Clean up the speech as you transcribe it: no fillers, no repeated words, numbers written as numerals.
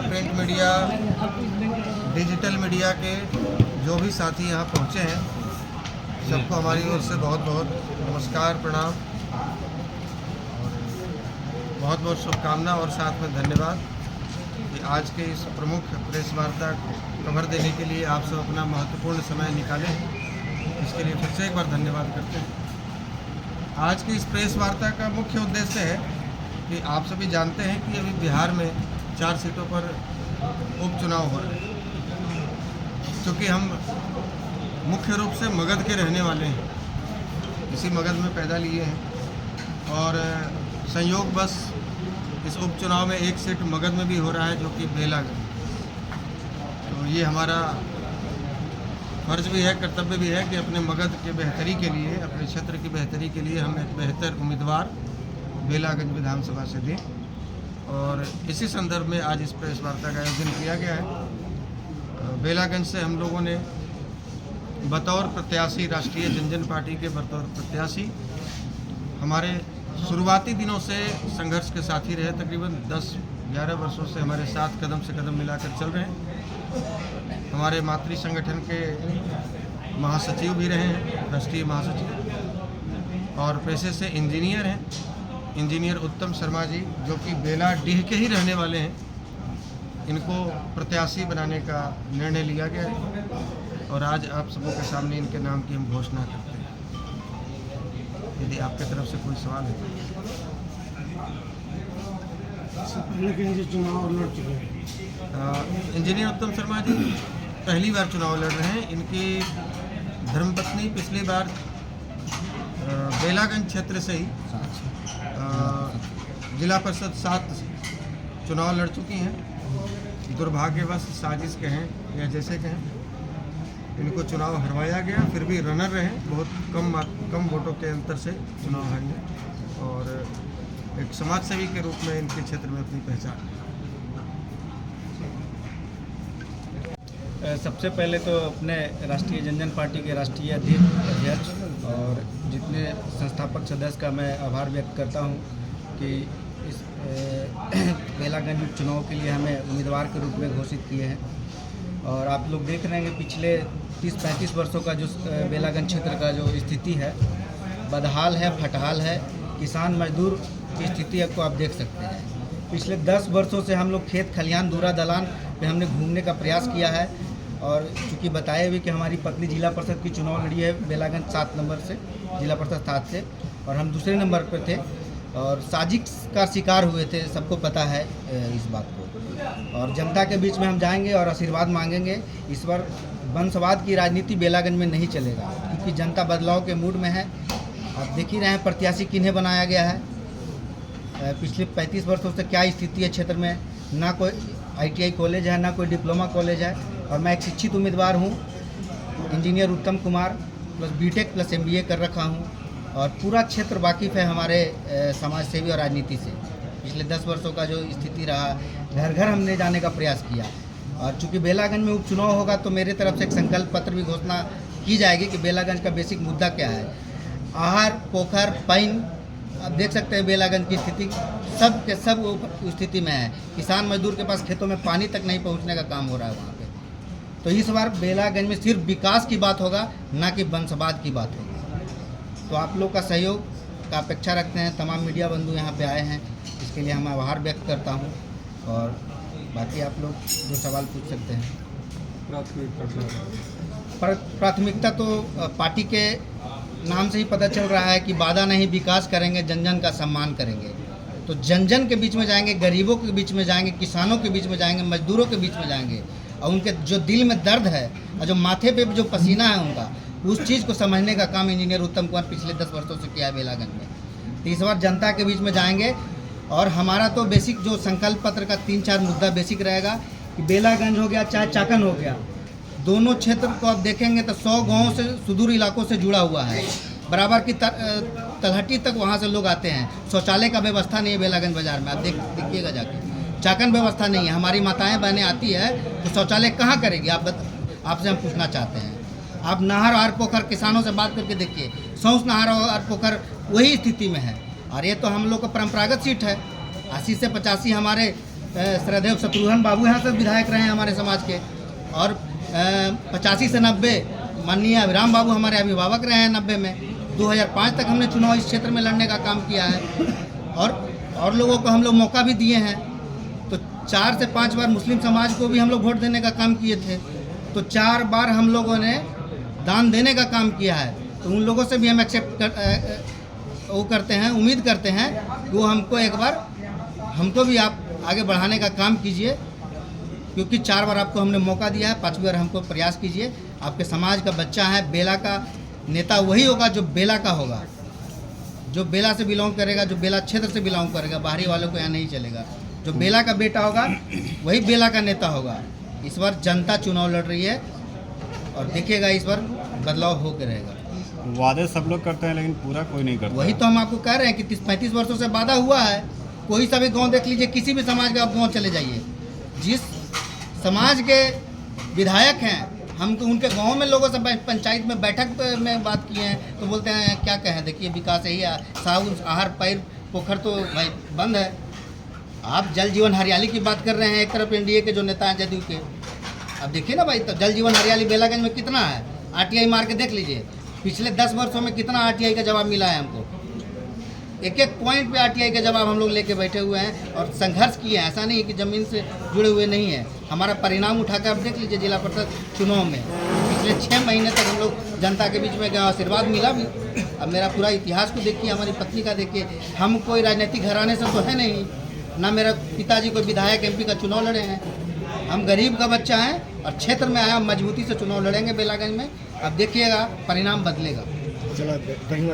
Print media, digital media के जो भी साथी यहाँ पहुँचे हैं, सबको हमारी ओर से बहुत बहुत नमस्कार, प्रणाम और बहुत बहुत शुभकामना और साथ में धन्यवाद कि आज के इस प्रमुख प्रेस वार्ता कवर देने के लिए आप सब अपना महत्वपूर्ण समय निकाले हैं। इसके लिए फिर से एक बार धन्यवाद करते हैं। आज की इस प्रेस वार्ता का मुख्य उद्देश्य है कि आप सभी जानते हैं कि अभी बिहार में 4 सीटों पर उपचुनाव हो रहे हैं। क्योंकि हम मुख्य रूप से मगध के रहने वाले हैं, इसी मगध में पैदा लिए हैं और संयोग बस इस उपचुनाव में एक सीट मगध में भी हो रहा है जो कि बेलागंज। तो ये हमारा फर्ज भी है, कर्तव्य भी है कि अपने मगध के बेहतरी के लिए, अपने क्षेत्र की बेहतरी के लिए हम एक बेहतर उम्मीदवार बेलागंज विधानसभा से दें। और इसी संदर्भ में आज इस प्रेस वार्ता का आयोजन किया गया है। बेलागंज से हम लोगों ने बतौर प्रत्याशी, राष्ट्रीय जनजन पार्टी के बतौर प्रत्याशी, हमारे शुरुआती दिनों से संघर्ष के साथी रहे, तकरीबन 10-11 वर्षों से हमारे साथ कदम से कदम मिलाकर चल रहे हैं। हमारे मातृ संगठन के महासचिव भी रहे हैं, राष्ट्रीय महासचिव, और पेशे से इंजीनियर हैं। इंजीनियर उत्तम शर्मा जी, जो कि बेलाडीह के ही रहने वाले हैं, इनको प्रत्याशी बनाने का निर्णय लिया गया है और आज आप सबों के सामने इनके नाम की हम घोषणा करते हैं। यदि आपके तरफ से कोई सवाल है। चुनाव लड़ चुके हैं इंजीनियर उत्तम शर्मा जी पहली बार चुनाव लड़ रहे हैं। इनकी धर्मपत्नी पिछली बार बेलागंज क्षेत्र से ही जिला परिषद 7 चुनाव लड़ चुकी हैं। दुर्भाग्यवश साजिश कहें या जैसे कहें, इनको चुनाव हरवाया गया, फिर भी रनर रहे, बहुत कम वोटों के अंतर से चुनाव हारे और एक समाजसेवी के रूप में इनके क्षेत्र में अपनी पहचान। सबसे पहले तो अपने राष्ट्रीय जनजन पार्टी के राष्ट्रीय अध्यक्ष और जितने संस्थापक सदस्य का मैं आभार व्यक्त करता हूं कि इस बेलागंज उपचुनाव के लिए हमें उम्मीदवार के रूप में घोषित किए हैं। और आप लोग देख रहे हैं कि पिछले 30-35 वर्षों का जो बेलागंज क्षेत्र का जो स्थिति है, बदहाल है, फटहाल है। किसान मजदूर की स्थिति को आप देख सकते हैं। पिछले 10 वर्षों से हम लोग खेत खलिहान दूरा दलान पे हमने घूमने का प्रयास किया है और चूँकि बताए हुए कि हमारी पत्नी जिला परिषद की चुनाव लड़ी है बेलागंज 7 नंबर से, जिला परिषद 7 से, और हम दूसरे नंबर पर थे और साजिश का शिकार हुए थे, सबको पता है इस बात को। और जनता के बीच में हम जाएंगे और आशीर्वाद मांगेंगे। इस बार वंशवाद की राजनीति बेलागंज में नहीं चलेगा, क्योंकि जनता बदलाव के मूड में है। आप देख ही रहे हैं प्रत्याशी किन्हें बनाया गया है। पिछले 35 वर्षों से क्या स्थिति है क्षेत्र में, ना कोई ITI कॉलेज है, ना कोई डिप्लोमा कॉलेज है, और मैं एक शिक्षित उम्मीदवार हूँ। इंजीनियर उत्तम Kumar plus BTech plus MBA कर रखा हूँ और पूरा क्षेत्र वाकिफ़ है हमारे समाज सेवी और राजनीति से। पिछले 10 वर्षों का जो स्थिति रहा, घर घर हमने जाने का प्रयास किया। और चूँकि बेलागंज में उपचुनाव होगा तो मेरे तरफ से एक संकल्प पत्र भी घोषणा की जाएगी कि बेलागंज का बेसिक मुद्दा क्या है। आहार, पोखर, पानी, आप देख सकते हैं बेलागंज की स्थिति सब के सब स्थिति में है। किसान मजदूर के पास खेतों में पानी तक नहीं पहुंचने का काम हो रहा है वहाँ पे। तो इस बार बेलागंज में सिर्फ विकास की बात होगा, ना कि वंशवाद की बात होगी। तो आप लोग का सहयोग का अपेक्षा रखते हैं। तमाम मीडिया बंधु यहाँ पे आए हैं, इसके लिए हम आभार व्यक्त करता हूँ। और बाकी आप लोग जो सवाल पूछ सकते हैं। प्राथमिकता तो पार्टी के नाम से ही पता चल रहा है कि वादा नहीं, विकास करेंगे, जन जन का सम्मान करेंगे। तो जन जन के बीच में जाएंगे, गरीबों के बीच में जाएंगे, किसानों के बीच में जाएंगे, मजदूरों के बीच में जाएंगे, और उनके जो दिल में दर्द है और जो माथे पे जो पसीना है उनका, उस चीज़ को समझने का काम इंजीनियर उत्तम कुमार पिछले 10 वर्षों से किया है बेलागंज में। तो इस बार जनता के बीच में जाएंगे और हमारा तो बेसिक जो संकल्प पत्र का 3-4 मुद्दा बेसिक रहेगा कि बेलागंज हो गया चाहे चाकन हो गया, दोनों क्षेत्र को आप देखेंगे तो 100 गाँव से सुदूर इलाकों से जुड़ा हुआ है। बराबर की तलहटी तक वहाँ से लोग आते हैं। शौचालय का व्यवस्था नहीं है बेलागंज बाज़ार में, आप देखिएगा जाके। चाकन व्यवस्था नहीं है। हमारी माताएं बहनें आती है तो शौचालय कहाँ करेगी? आपसे हम पूछना चाहते हैं। आप नहर और पोखर किसानों से बात करके देखिए, 100 नहर और पोखर वही स्थिति में है। और ये तो हम लोग का परंपरागत सीट है। 80 से 85 हमारे श्रद्धेय शत्रुघ्न बाबू यहाँ से विधायक रहे हैं हमारे समाज के, और 85 से 90 माननीय अभिराम बाबू हमारे अभिभावक रहे हैं 90 में। 2005 तक हमने चुनाव इस क्षेत्र में लड़ने का काम किया है, और लोगों को हम लोग मौका भी दिए हैं। तो 4 से 5 बार मुस्लिम समाज को भी हम लोग वोट देने का काम किए थे, तो 4 बार हम लोगों ने दान देने का काम किया है। तो उन लोगों से भी हम वो करते हैं, उम्मीद करते हैं कि वो हमको एक बार हमको भी आप आगे बढ़ाने का काम कीजिए, क्योंकि 4 बार आपको हमने मौका दिया है, 5वीं बार हमको प्रयास कीजिए। आपके समाज का बच्चा है, बेला का नेता वही होगा जो बेला का होगा, जो बेला से बिलोंग करेगा, जो बेला क्षेत्र से बिलोंग करेगा, बाहरी वालों को यहाँ नहीं चलेगा। जो बेला का बेटा होगा वही बेला का नेता होगा। इस बार जनता चुनाव लड़ रही है और देखिएगा इस बार बदलाव होकर रहेगा। वादे सब लोग करते हैं लेकिन पूरा कोई नहीं करता। वही तो हम आपको कह रहे हैं कि 30-35 वर्षों से वादा हुआ है। कोई सा भी गांव देख लीजिए, किसी भी समाज का आप गांव चले जाइए, जिस समाज के विधायक हैं, हम तो उनके गांव में लोगों से पंचायत में बैठक में बात किए हैं तो बोलते हैं क्या कहें, देखिए विकास यही है, साहब आहार पैर पोखर तो भाई बंद है। आप जल जीवन हरियाली की बात कर रहे हैं, एक तरफ एनडीए के जो नेता हैं जदयू के, अब देखिए ना भाई, तो जल जीवन हरियाली बेलागंज में कितना है, आरटीआई मार के देख लीजिए, पिछले 10 वर्षों में कितना आरटीआई का जवाब मिला है हमको। एक एक पॉइंट पे आरटीआई का जवाब हम लोग लेके बैठे हुए हैं और संघर्ष किए हैं। ऐसा नहीं है कि ज़मीन से जुड़े हुए नहीं है। हमारा परिणाम उठाकर आप देख लीजिए, जिला परिषद चुनाव में पिछले 6 महीने तक हम लोग जनता के बीच में गए, आशीर्वाद मिला भी। अब मेरा पूरा इतिहास को देखिए, हमारी पत्नी का देखिए, हम कोई राजनीतिक घराने से तो है नहीं, ना मेरा पिताजी कोई विधायक एमपी का चुनाव लड़े हैं। हम गरीब का बच्चा हैं और क्षेत्र में आया, मजबूती से चुनाव लड़ेंगे बेलागंज में। अब देखिएगा परिणाम बदलेगा।